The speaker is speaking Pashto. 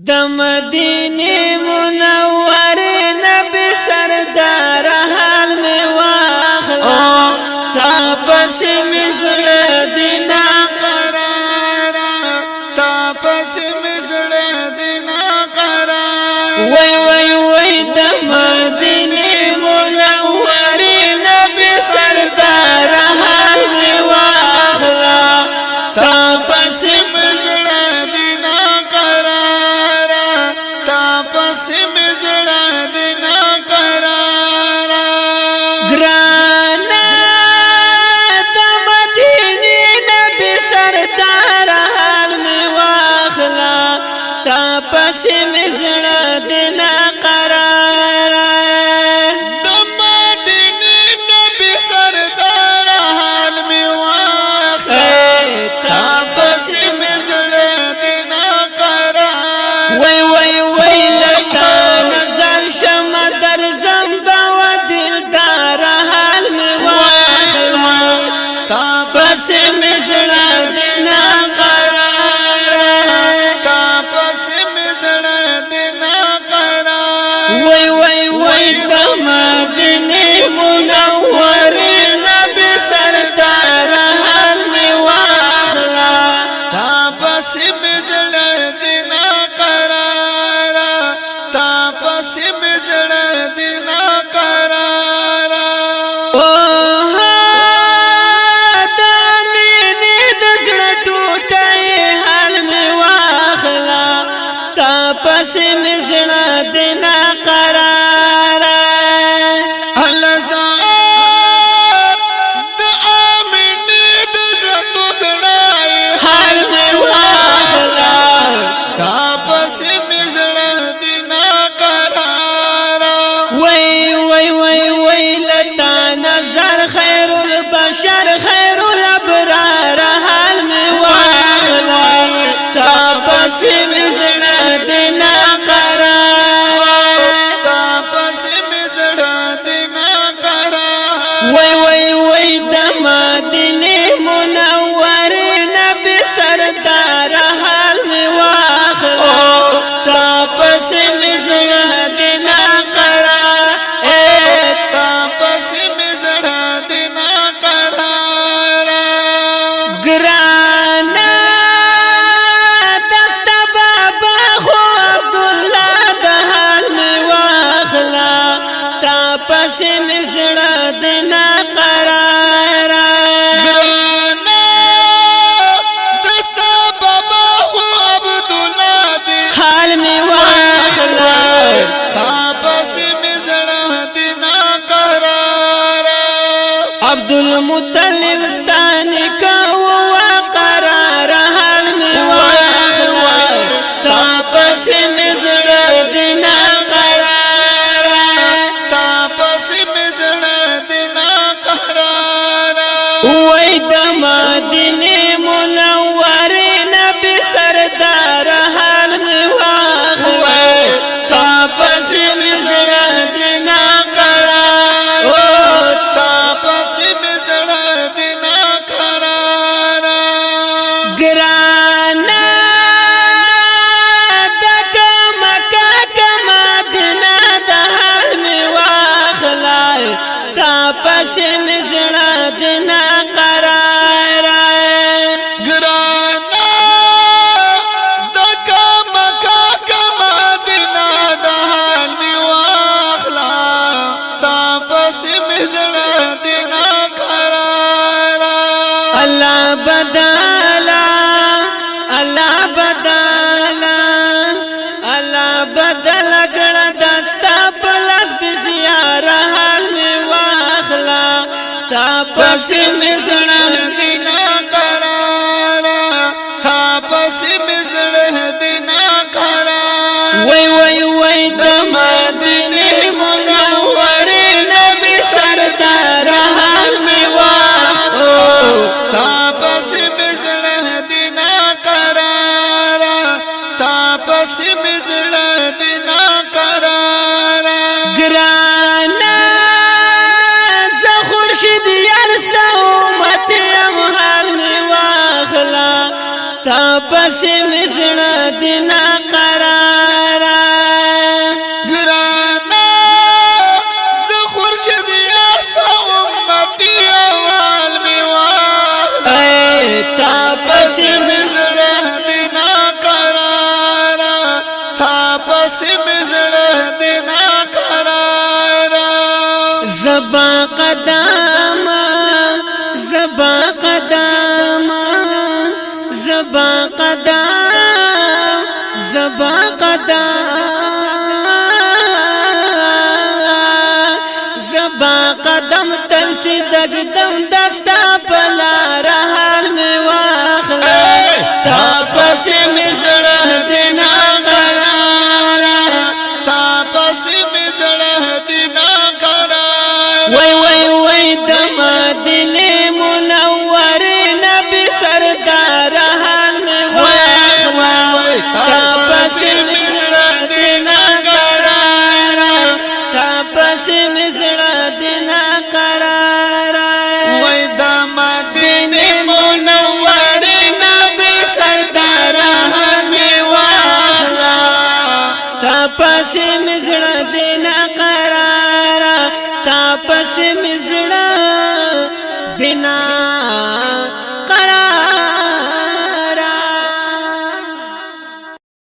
د مدینه منوره نبی سردار حال می واخلا تا پس مزل دینا قرار تا پس مزل دینا قرار وای وای وای د مدینه منوره نبی سردار حال می واخلا تا پس مزل دینا قرار تا پس مزل دینا قرار گرانا د مدینه نبی سردار حال می واخلا تا پس مزړه دینا قرار د مدینه نبی سردار حال می واخلا تا پس مزل دینا قرار وای وای وای لتا نظر شم در زنبا و دلدار حال می واخلا تا پس مزل دینا قرار تا پس مزل دینا قرار وای وای وای د مدینه منوره نبی سردار حال می واخلا تا پس مزل دینا قرار تا پس مزل دینا قرار اوه د مینې د زړه ټوټه حال می واخلا تا پس می زړه دینا قرار الزار د امینه د زړه ټوټړای حال می واخلا تا پس مزل دینا قرار وای وای وای وای لتا نظر خیر البشر خیر الابرار حال می واخلا تا پس می زړه دینا قرار تا پس مزل دینا قرار وای وای وای د مدینه منوره نبی سردار حال می واخلا تا پس می زړه دینا قرار تا پس مزل دینا قرار گرانا دست بابا خو عبدالله د حال می واخلا تا پس می زړه دینا قرار گرانا دستا بابا خو عبدالله دی حال می واخلا تا پس مزل دینا قرار عبدالمطلب ستانی کا قرار حال می واخلا تا پس می زړه دینا قرار تا پس مزل دینا قرار وای د مدینه منوره نبی سردار حال می واخلا تا پس مزل دینا قرار تا پس مزل دینا قرار گرانا دک مکه کما دینا د حال می واخلا تا پس می زړه دینا قرار گرانا دکا مکا کما دینا د حال می واخلا تا پس مزل دینا قرار الله بدلا الله بدلا الله بدل کړه دستا پلاس بزیار حال می واخلا تا پس مزل دینا قرار تا پس مزل دینا قرار وای وای وای د مدینه منوره نبی سردار حال می واخلا تا پس مزل دینا قرار تا پس مزل دینا قرار گرانا ز خورشید یارستا امت ام حال می واخلا تا پس می زړه دینا قرار زبا قدام زبا قدام زبا قدام زبا قدام زبا قدم ترسی دگدم دستا پلار حال میں واخلا تاپس مزڑ دینا قرارا تاپس مزڑ دینا قرارا وی وی وی دمدینی منور نبی سردار حال میں واخلا تاپس مزڑ دینا قرارا تاپس مزڑ دینا قرارا وی دمدینی منور نبی سردار میں واخلا تاپس مزڑ دینا